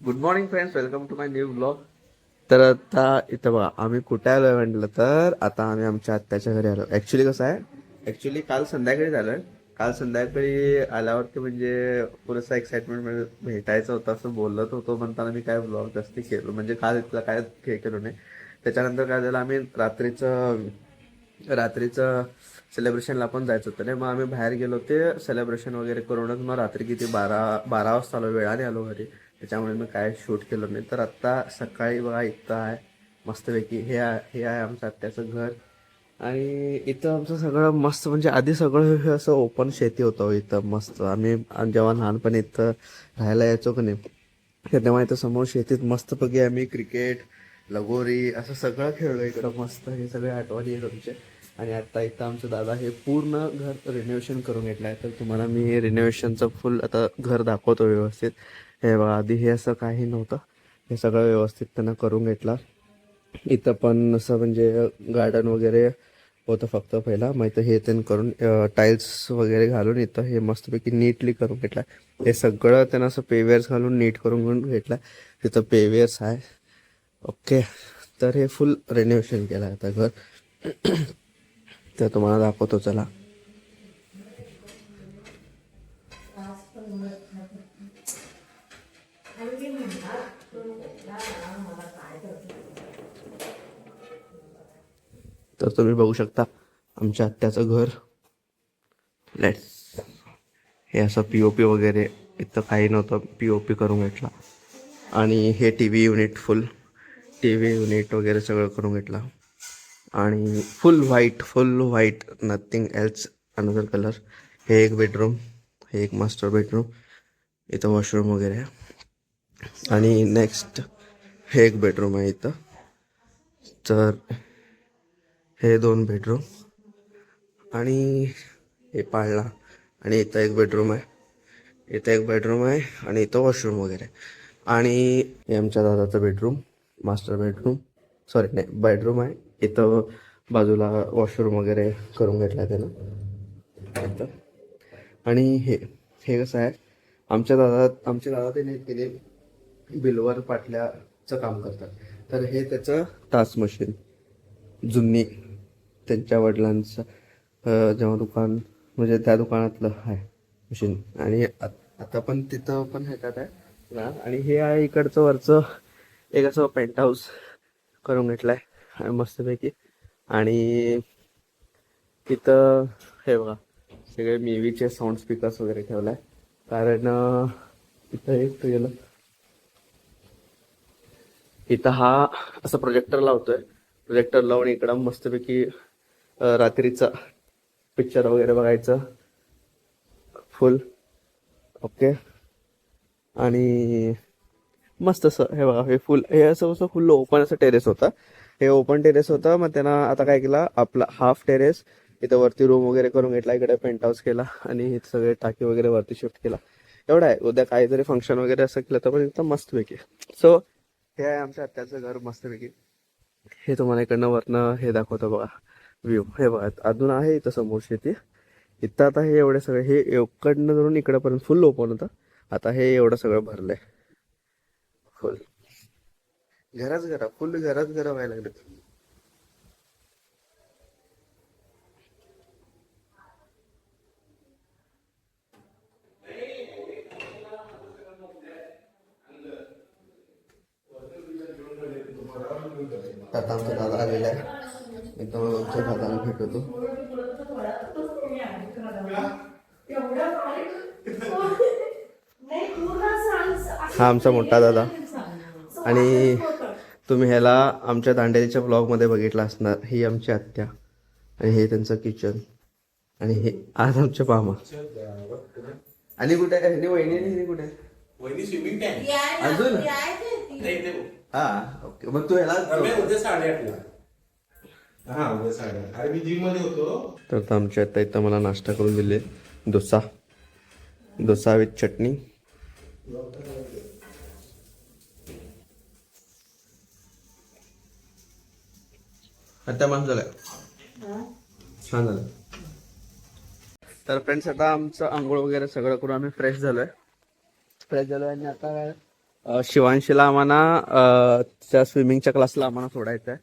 Good morning friends, welcome to my new blog. तर आता इथं बघा आम्ही कुठे आलोय म्हटलं तर आता आम्ही आमच्या आत्याच्या घरी आलो. ऍक्च्युली कसं आहे, ऍक्च्युली काल संध्याकाळी झालोय. काल संध्याकाळी आल्यावरती म्हणजे पुरेसा एक्साइटमेंट म्हणजे भेटायचं होतं असं बोलत होतो म्हणताना मी काय ब्लॉग जास्ती केलो म्हणजे काल इथलं काय हे केलो नाही. त्याच्यानंतर काय झालं, आम्ही रात्रीचं सेलिब्रेशनला पण जायचं होतं नाही, मग आम्ही बाहेर गेलो ते सेलिब्रेशन वगैरे करूनच मग रात्री किती 12 वाजता आलो, वेळाने आलो घरी. त्याच्यामुळे मी काय शूट केलं नाही. तर आत्ता सकाळी बघा इथं आहे मस्तपैकी हे आहे आमचं आत्याचं घर. आणि इथं आमचं सगळं मस्त म्हणजे आधी सगळं हे असं ओपन शेती होतं हो इथं मस्त. आम्ही जेव्हा लहानपणी इथं राहायला यायचो की नाही, तेव्हा इथं समोर शेतीत मस्तपैकी आम्ही क्रिकेट, लगोरी असं सगळं खेळलो इकडं मस्त. हे सगळे आठवणी आहेत आमचे. आणि आता इथं आमचं दादा हे पूर्ण घर रिनोव्हेशन करून घेतलं आहे. तर तुम्हाला मी रिनोव्हेशनचं फुल आता घर दाखवतो व्यवस्थित. हे बघा, आधी हे असं काही नव्हतं, हे सगळं व्यवस्थित त्यांना करून घेतलं. इथं पण असं म्हणजे गार्डन वगैरे होतं फक्त पहिला, मग इथं हे त्यांनी करून टाईल्स वगैरे घालून इथं हे मस्तपैकी नीटली करून घेतलं. हे सगळं त्यांना असं पेवेअर्स घालून नीट करून घेतलं. तिथं पेवेअर्स आहे. ओके, तर हे फुल रेनोव्हेशन केलं आहे आता घर. तर तुम्हाला दाखवतो चला. तर तुम्ही बघू शकता आमच्या आत्याचं घर. लेट्स, हे असं पी वगैरे इथं काही नव्हतं, पी करून घेतला. आणि हे T V unit, T V unit वगैरे सगळं करून घेतला. आणि फुल white, nothing else another colour. हे एक बेडरूम, हे एक मास्टर बेडरूम, इथं वॉशरूम वगैरे आहे. आणि नेक्स्ट हे एक बेडरूम आहे इथं. तर हे 2 बेडरूम आणि हे पाळणा. आणि इथं एक बेडरूम आहे, इथं एक बेडरूम आहे आणि इथं वॉशरूम वगैरे. आणि हे आमच्या दादाचं बेडरूम, मास्टर बेडरूम, सॉरी नाही बेडरूम आहे. इथं बाजूला वॉशरूम वगैरे करून घेतला आहे त्यानं इथं. आणि हे हे कसं आहे, आमचे दादा ते नाही केले, बिलवर पाटल्याचं काम करतात. तर हे त्याचं तास मशीन जुनी त्यांच्या वडिलांचं जेव्हा दुकान म्हणजे त्या दुकानातलं आहे मशीन. आणि आता पण तिथं पण ह्याच्यात आहे ना. आणि हे आहे इकडचं वरचं एक असं पेंट हाऊस करून घेतलं आहे मस्तपैकी. आणि तिथं हे बघा सगळे मेवीचे साऊंड स्पीकर्स वगैरे ठेवलाय. कारण इथं एक गेलं, इथं हा असं प्रोजेक्टर लावतोय. प्रोजेक्टर लावून इकडं मस्तपैकी रात्रीचा पिक्चर वगैरे बघायचं फुल. ओके. आणि मस्त असं हे बघा, हे फुल हे असं फुल ओपन असं टेरेस होता. हे ओपन टेरेस होतं, मग त्यांना आता काय केलं, आपला हाफ टेरेस इथं वरती रूम वगैरे करून घेतला, इकडे पेंट हाऊस केला आणि इथं सगळे टाकी वगैरे वरती शिफ्ट केला. एवढं आहे. उद्या काहीतरी फंक्शन वगैरे असं केलं तर पण इथं मस्तपैकी. सो हे आहे आमच्या आत्याचं घर मस्तपैकी. हे तुम्हाला इकडनं वरनं हे दाखवतो बघा व्ह्यू. हे बघा अजून आहे इथं समोर शेती. इथं आता हे एवढे सगळे हे इकडनं धरून इकडंपर्यंत फुल ओपन होतं. आता हे एवढं सगळं भरलंय फुल. फुल घरा व्हायला लागले. आता आमचा दादा आलेला आहे, एकदम आमच्या दादाला भेटवतो. हा आमचा मोठा दादा. आणि तुम्ही ह्याला आमच्या दांडेलीच्या ब्लॉगमध्ये बघितला असणार. ही आमची आत्या आणि हे त्यांचं किचन. आणि हे आज आमचे मामा. आणि कुठे आहे आणि वहिनी कुठे आहे? वहिनी स्विमिंग टँक अजून हा ओके. मग तू ह्याला उद्या 8:30ला. हा उद्या 8:30. अरे मी जिम मध्ये होतो. तर आमच्या आता इथं मला नाश्ता करून दिले. डोसा विथ चटणी. आता मस्त झालं, छान झालं. तर फ्रेंड्स आता आमचं आंघोळ वगैरे सगळं करून आम्ही फ्रेश झालोय आणि आता काय शिवांशीला आम्हाला त्या स्विमिंगच्या क्लासला आम्हाला सोडायचं आहे.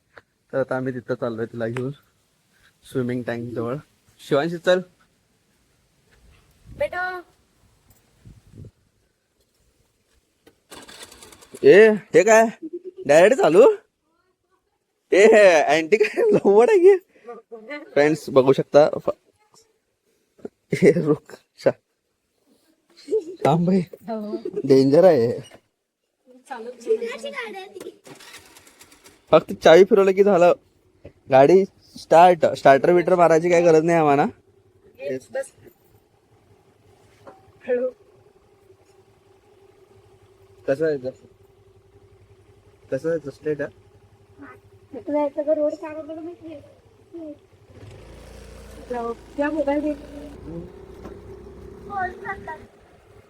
तर आता आम्ही तिथं चाललोय तिला घेऊन स्विमिंग टँक जवळ. शिवांशी चल. बेटा हे काय डायरेक्ट चालू. अँटी काय लवड आहे की. फ्रेंड्स बघू शकता. रुक थांब भाई, डेंजर आहे. फक्त चावी फिरवलं की झालं, गाडी स्टार्टर बिटर मारायची काय गरज नाही आम्हाला. कसं आहे कसं आहे स्ट्रेट आहे.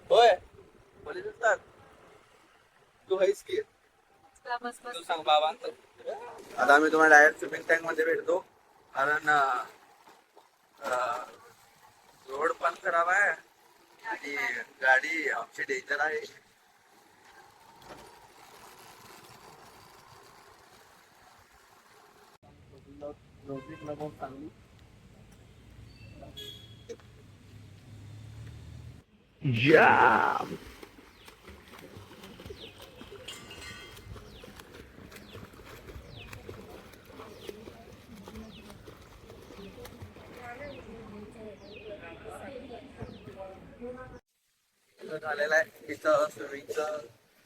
होय पोलीस असतात. तू आहेस की तू सांग बाबा. आता आम्ही तुम्हाला डायरेक्ट स्विमिंग टँक मध्ये भेटतो, कारण रोड पण खराब आहे आणि गाडी आमची डेंजर आहे. जाम झालेला आहे. इथं स्विमिंगचं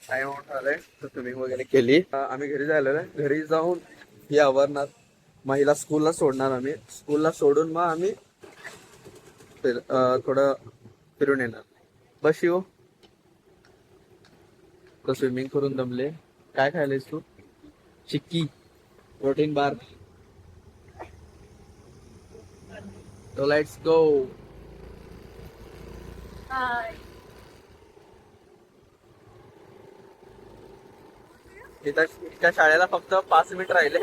टाइम आउट झालंय, तर स्विमिंग वगैरे केली. आम्ही घरी झालेलो आहे. घरी जाऊन ही आवरणार, महिला स्कूलला सोडणार. आम्ही स्कूलला सोडून मग आम्ही थोडं फिरून येणार. बस येऊ. तर स्विमिंग करून दमले. काय खायलायस तू? Chikki, protein bar. तो लेट्स गो. त्या शाळेला फक्त 5 मिनिट राहिले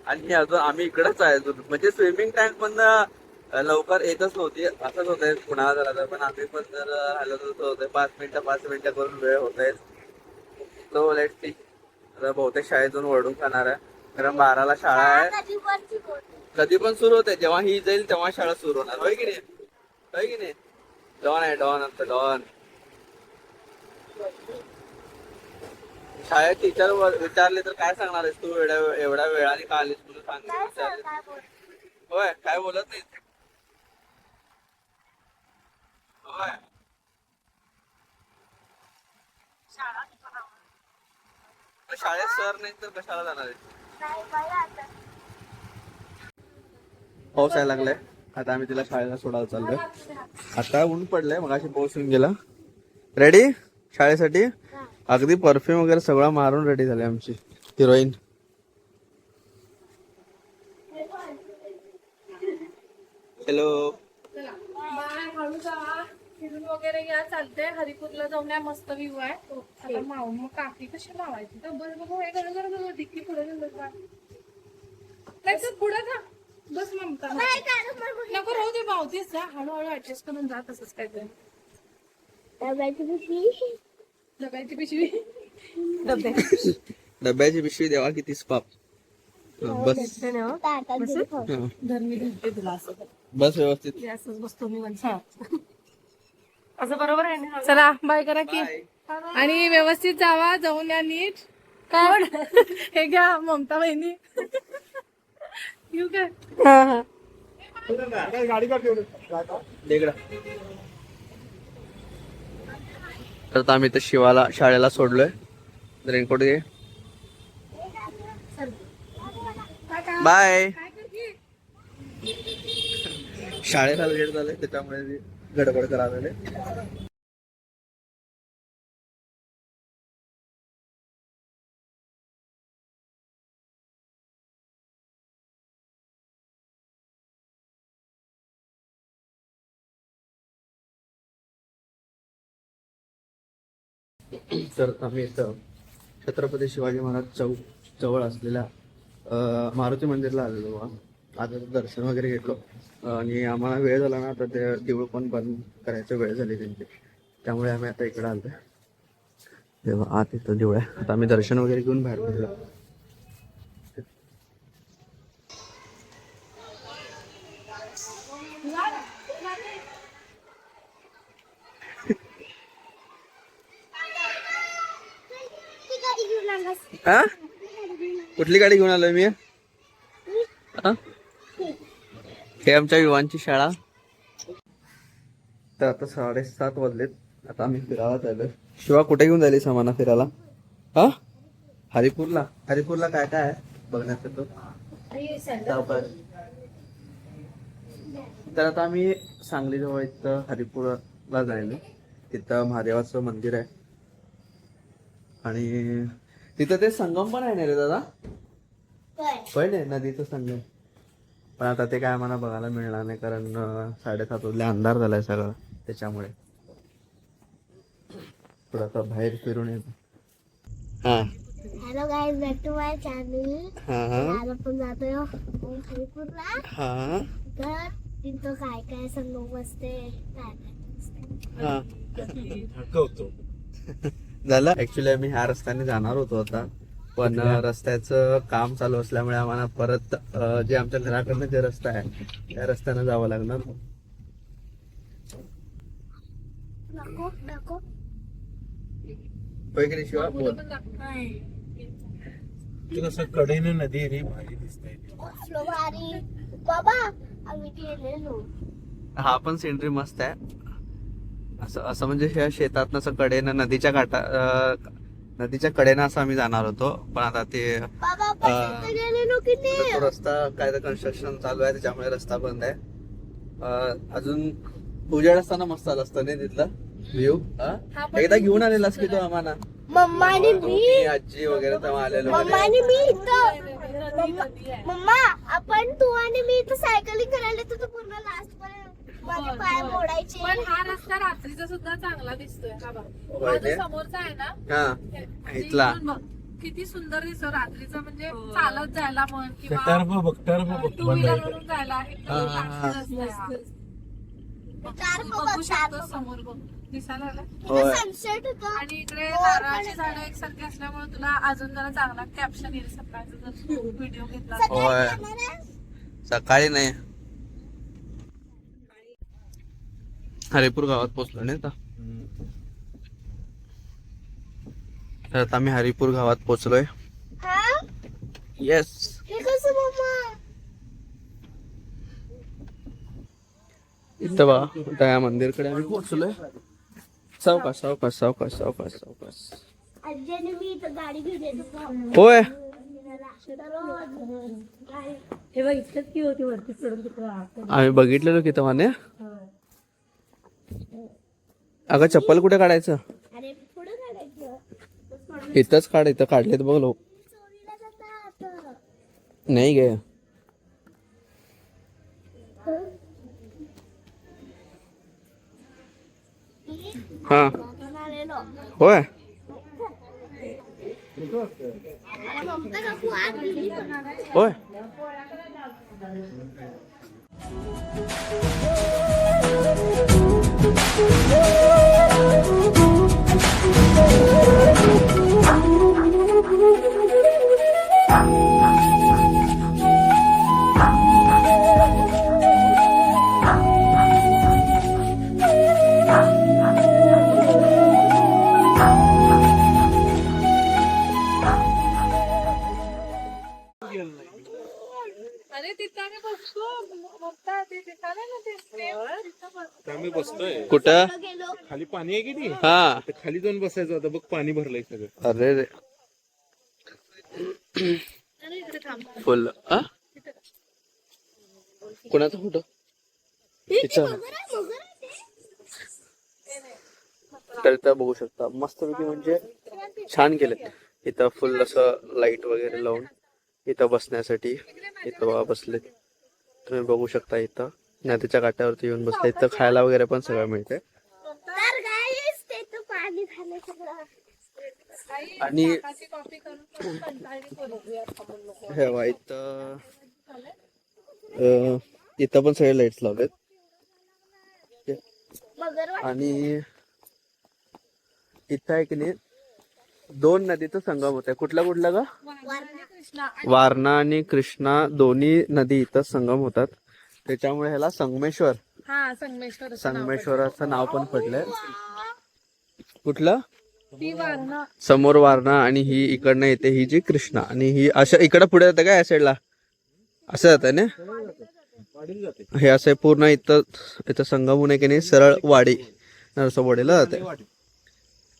आणि अजून आम्ही इकडेच आहे अजून. म्हणजे स्विमिंग टँक पण लवकर येतच नव्हती. असंच होत आहे कुणाला जरा तर, पण आम्ही पण जर हलत होतो 5 मिनिटं करून वेळ होत आहे. तो लेट सी. आता बहुतेक शाळेतून ओरडून खाणार आहे, कारण 12ला शाळा आहे. कधी पण सुरू होते, जेव्हा ही जाईल तेव्हा शाळा सुरू होणार. होय की नाही? होय की नाही? डॉन आहे, डॉन आता डॉन. शाळेत टीचर विचारले तर काय सांगणार आहेस तू? एवढ्या वेळाने का आलीस तुला सांगितलं? होय काय बोलत नाही. होय शाळेत सर नाही तर कशाला जाणार आहे? पाऊस यायला लागलाय. आता आम्ही तिला शाळेला सोडायला चाललोय. आता ऊन पडलंय, मग अशी पाऊस येऊन गेला. रेडी शाळेसाठी? अगदी परफ्यूम वगैरे सगळं मारून रेडी झाले आमची हिरोईन. हॅलो. हळू जा, फिरून वगैरे या. चालते हरिपूरला जाऊन या, मस्त व्ह्यू आहे. आता माऊ मग काकी कशी लावायची तर बस बघू. हे घर डिक्की पुढे पुढे जा. बस ममता नको राहू दे. भावतीच जा, हळूहळू ऍडजस्ट करून जा. तसंच काय ते डब्याची पिशवी डब्याची पिशवी देवा कितीच पाप. बस धर्मी धरते तुला असं. बस व्यवस्थित. असंच बसतो मी असं बरोबर आहे. चला बाय करा की. आणि व्यवस्थित जावा, जाऊन या नीट. काय हे घ्या ममता बहिणी. येऊ काय? तर आम्ही तर शिवाला शाळेला सोडलोय. रेनकोट घे. बाय. शाळेला लेट झालंय त्याच्यामुळे गडबड करावे. तर आम्ही इथं छत्रपती शिवाजी महाराज चौक जवळ असलेल्या मारुती मंदिरला आलेलो. आता दर्शन वगैरे घेतलो आणि आम्हाला वेळ झाला ना, तर ते देऊळ पण बंद करायची वेळ झाली त्यांची, त्यामुळे आम्ही आता इकडे आलो. तेव्हा आत इथं देऊळ आहे. आता आम्ही दर्शन वगैरे घेऊन बाहेर पडलो. हा? कुठली गाडी घेऊन आलोय मी? हा? हे आमच्या युवांची शाळा. तर आता 7:30 वाजलेत. आता आम्ही फिरायला चाललोय. शिवा कुठे घेऊन जायली सामाना फिरायला? हा, हरिपूरला. हरिपूरला काय काय आहे बघण्यासारखं? तर आता आम्ही सांगलीजवळ इथं हरिपूरला जायलो. तिथं महादेवाचं मंदिर आहे आणि तिथं ते संगम पण आहे ना रे दादा? पण आहे नदीचं संगम. पण आता ते काय आम्हाला बघायला मिळणार नाही कारण 7:30 वाजले, अंधार झालाय सगळं. त्याच्यामुळे थोडासा बाहेर फिरून येतो. हा hello guys, back to my channel. हा आज आपण जातोय हरिपूरला. हा तर तिथं काय काय संगम असते, काय काय हा दाखवतो. झालं. ऍक्च्युली आम्ही ह्या रस्त्याने जाणार होतो आता, पण रस्त्याचं काम चालू असल्यामुळे आम्हाला परत जे आमच्या घराकडनं जे रस्ता आहे त्या रस्त्यानं जावं लागणार. नको नको. होय की नाही शिवा? बोल. ते कसं कडेने नदी रे, भारी दिसतंय. कसलं भारी बाबा, आम्ही गेलेलो. हा पण सीनरी मस्त आहे. असं असं म्हणजे ह्या शेतात असं कडेनं नदीच्या कडेनं असं आम्ही जाणार होतो, पण आता ते बाबा आपण तिथे गेलेलो किती. तो रस्ता काय तर कन्स्ट्रक्शन चालू आहे त्याच्यामुळे रस्ता बंद आहे. अजून उजेड असताना मस्त आलं असतं नाही तिथला व्ह्यू. एकदा घेऊन आलेलास की तो आम्हाला, मम्मा आणि मी, मी आजी वगैरे तेव्हा आलेलो. मम्मा आणि मी इथं. मम्मा आपण, तू आणि मी इथं सायकलिंग करायला तर पूर्ण लास्ट पर्यंत माझे पाय मोडायचे. पण हा रस्ता रात्रीचा सुद्धा चांगला दिसतोय. हा बघ, होय हा ते? जो समोरचा आहे ना, हा इथला इथून बघ, किती सुंदर दिसतो रात्रीचा. म्हणजे चालत जायला म्हण किंवा टर्फ टू व्हीलर वरून जायला एकदम रात्री रस्ता आहे हा. टार्फ बघू बघ, शकतो टार्फ. समोर बघ, दिसायला आलं. होय. सनसेट होतं. आणि इकडे नारळाची झाडं एकसारखी असल्यामुळे तुला अजून जरा चांगला कॅप्शन येईल सकाळचं जर तू व्हिडिओ घेतला तर. होय. सकाळी नाही, हरिपूर गावात पोहोचलो नाही आता. तर आता आम्ही हरिपूर गावात पोहोचलोय. हा? येस. हे कसं मम्मा? इथं बघा, त्या मंदिरकडे आम्ही पोहोचलोय. सावकाश सावकाश सावकाश सावकाश सावकाश. आजी आणि मी इथं गाडी घेऊन येतो. होय. हे बघ, इतकंच की होती वरती चढून तिकडं. आम्ही बघितलेलो की तेव्हा नाही. अगं चप्पल कुठे काढायचं? अरे पुढं काढायचं. इथंच काढ, इथं काढलेत बघ लोक. चोरीला जातात. नाही गे. हा आपण आलेलो. होय. ममता काकू आत गेली. होय. अरे तिथं आम्ही बघतो, बघता ते दिसायला ना ते same तिथं बघ. आम्ही बसतोय कुठं? गेलो. खाली पाणी आहे की नाही, हा. तर खाली जाऊन बसायचं. आता बघ पाणी भरलंय सगळं. अरे रे, अरे इकडे थांब. फुल. कोणाचा फोटो? तिचा. तर इथं बघू शकता मस्तपैकी, म्हणजे छान केलं. इथं फुल असं लाईट वगैरे लावून इथं बसण्यासाठी. इथं बघा बसले तुम्ही बघू शकता. इथं नदीच्या काठावरती येऊन बसले. इथं खायला वगैरे पण सगळं मिळते. तर गाईस, ते तर पाणी झालं सगळं. आणि काकाची कॉफी करून कंटाळली करूया आपण लोक. हे बघा इथं इथं पण सगळे लाईट्स लावलेत. मगर आणि इथं आहे की नाही दोन नदीचा संगम होत आहे. कुठला कुठला ग? कृष्णा वारणा आणि कृष्णा दोन्ही नदी इथं संगम होतात. त्याच्यामुळे ह्याला संगमेश्वर हा संगमेश्वर असं नाव संगमेश्वराचं नाव पण पडलंय. कुठलं? पडलं. ती वारणा समोर वारणा आणि ही इकडनं येते ही जी कृष्णा आणि ही अशा इकडं पुढे जाते काय या साईडला असं जात ना. हे असं पूर्ण इथं इथं संगम होणे की नाही सरळ वाडी नरसोबावाडीला जाते.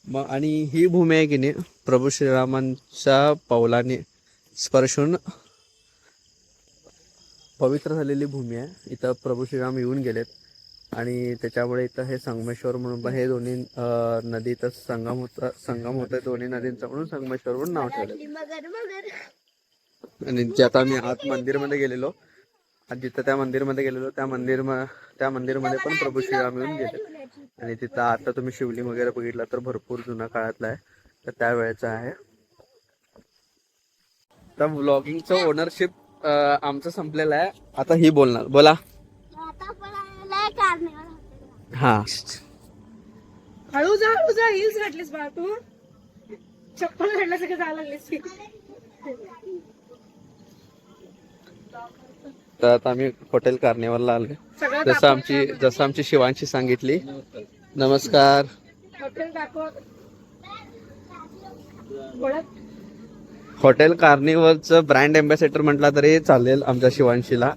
मग आणि ही भूमी आहे की नाही प्रभू श्रीरामांच्या पावलाने स्पर्शून पवित्र झालेली भूमी आहे. इथं प्रभू श्रीराम येऊन गेलेत आणि त्याच्यामुळे इथं हे संगमेश्वर म्हणून पण हे दोन्ही नदी इथं संगम होत आहे दोन्ही नदींचा म्हणून संगमेश्वर म्हणून नाव ठेवलं. मगर मगर आणि जे आता आम्ही आत मंदिरमध्ये गेलेलो आणि जिथं त्या मंदिरमध्ये गेलेलो त्या मंदिरमध्ये पण प्रभू श्रीराम येऊन गेले. आणि तिथं आता तुम्ही शिवलिंग वगैरे बघितलं तर भरपूर जुना काळातला आहे तर त्यावेळेचा आहे. तर व्लॉगिंगचं ओनरशिप आमचं संपलेलं आहे. आता ही बोलणार. बोला. आता आपण आलेलोय कार्निवल. हा हळू जा हिल्स घातलीस बा तू. चप्पल घातल्यासारखं जायला लागलीस. तर आता आम्ही हॉटेल कार्निवलला आलोय. सगळं जसं आमची शिवांशी सांगितली. नमस्कार. हॉटेल दाखव. हॉटेल कार्निवलचं ब्रँड अँबॅसेडर म्हटला तरी चालेल आमच्या शिवांशीला.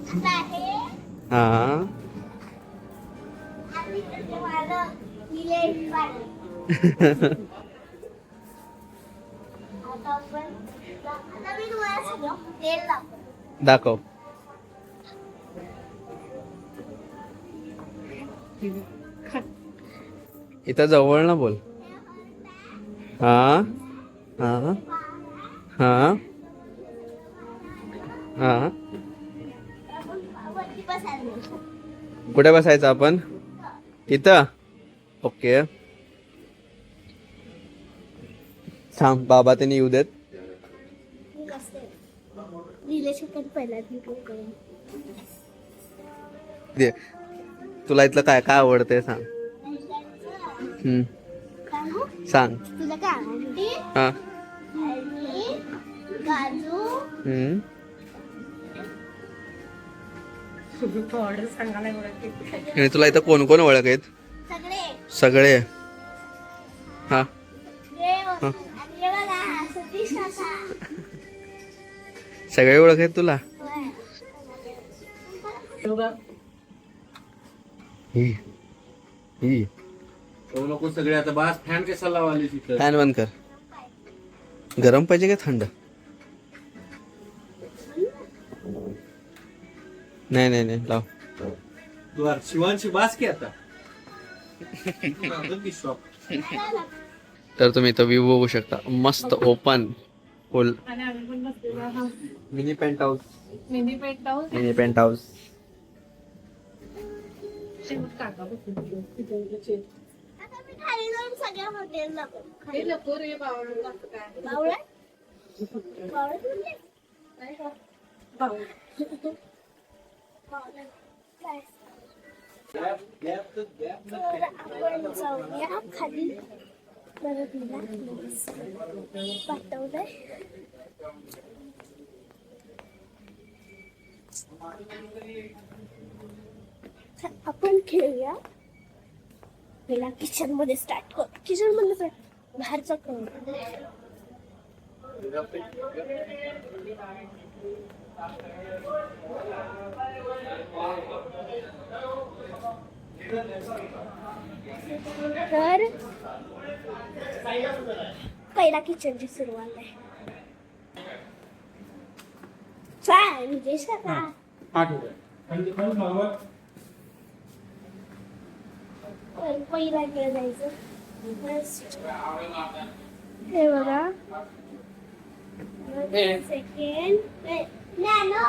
आता हे हा आम्ही इकडे माझं विलेज पाडलं. आता आपण आता मी तुम्हाला सगळं तेल दाखवतो. दाखव. इथं जवळ ना बोल. हा हा हा हा. वरती बसायला. कुठे बसायचं आपण? इथं. ओके थांब बाबा त्यांनी येऊ देत. मी बसते. रिलेशन पहिला व्हिडिओ करून. दे. तुला इथलं काय काय आवडतंय सांग. सांगू? सांग. तुला काय आवडते? हा. आणि काजू ऑर्डर सांगायला एवढं. आणि तुला इथं कोण कोण ओळख आहेत? सगळे सगळे. हा आणि हे बघा, सतीश काका. सगळे ओळख आहेत तुला? ही ही नको सगळे आता बास. फॅन कसा लावाली तिथं? फॅन बंद कर. गरम पाहिजे का थंड? नाही नाही नाही लाव. तू शिवांशी बास की आता. शॉप. तर तुम्ही इथं व्ह्यू बघू शकता. मस्त ओपन फुल आणि आम्ही पण बसलेलो आहोत. Mini penthouse. Mini penthouse. Mini penthouse. काका बसले. आता मी खाली जाऊन सगळ्या हॉटेलला बघ. हे नको रे बावळं असं काय. बावळ्या? बावळ्या म्हणजे? बावळं. बावळ्या. काय? तर आपण जाऊया खाली. बरं तुला पाठवलंय. आपण खेळूया. पहिला किचन मध्ये स्टार्ट कर. किचन मध्ये बाहेरचा करू. तर पहिला किचनची सुरुवात आहे. काय विजेश का? पहिला इकडे जायचं. हे बघा. Second nano.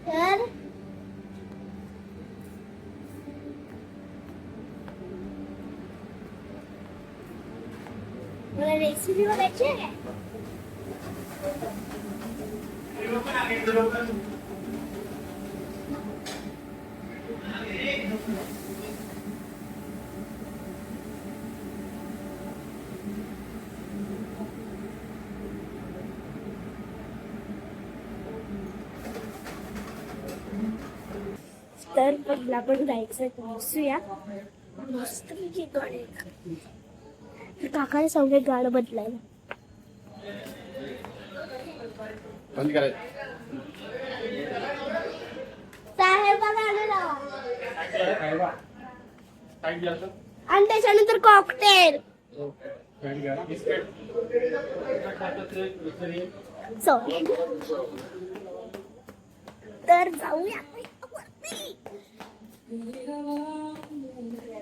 तर मला रेसिपी बघायची आहे. तर पहिला पण जायचं बसूया मस्त पैकी गाडी. काकाने सांगले गाणं बदलायला. साहेबाला गाणं लावा. आणि त्याच्यानंतर कॉकटेल. सॉरी. तर जाऊया वरती.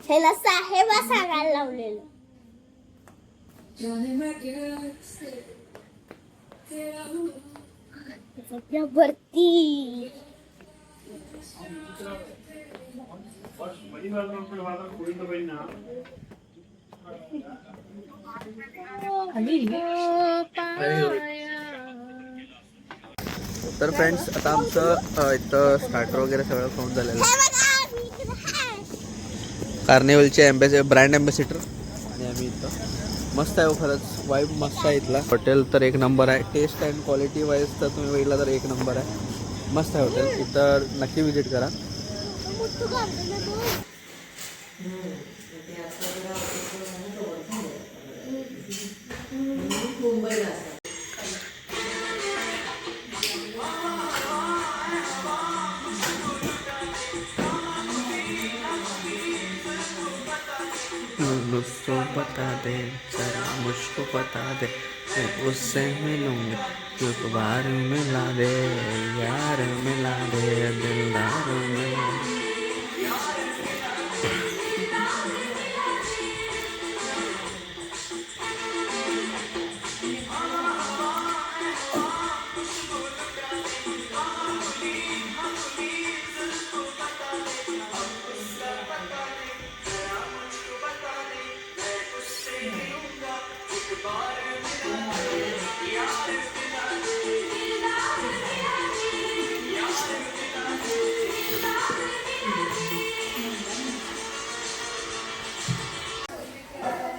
ह्याला साहेबा सांगायला लावलेलं. वरती तर फ्रेंड्स आता आमचं इथं स्टार्टर वगैरे सगळं खाऊन झालेलं आहे. कार्निवलचे ब्रँड अँबॅसिडर आणि आम्ही इथं मस्त आहे. खरंच वाईब मस्त आहे इथला. हॉटेल तर एक नंबर आहे. टेस्ट अँड क्वालिटी वाईज तर तुम्ही बघितला तर एक नंबर आहे. मस्त आहे हॉटेल. इथं नक्की विजिट करा. मुझको बता दे जरा मुझको बता दे मैं उससे मिलूंगी क्यों बार मिला दे यार मिला दे दिलदार मिला.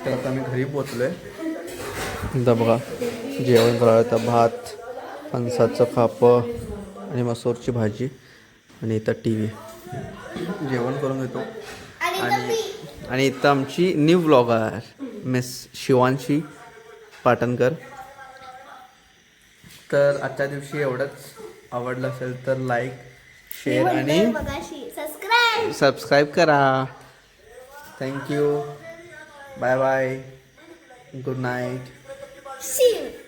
तर आता मी घरी पोचलो आहे. इथं बघा जेवण करायला तर भात, फणसाचं खापं आणि मसूरची भाजी आणि इथं टी व्ही. जेवण करून घेतो. आणि इथं आमची new vlogger miss Shivanshi Patankar. तर आजच्या दिवशी एवढंच. आवडलं असेल तर लाईक, शेअर आणि सबस्क्राईब करा. Thank you. Bye bye. Good night. See you.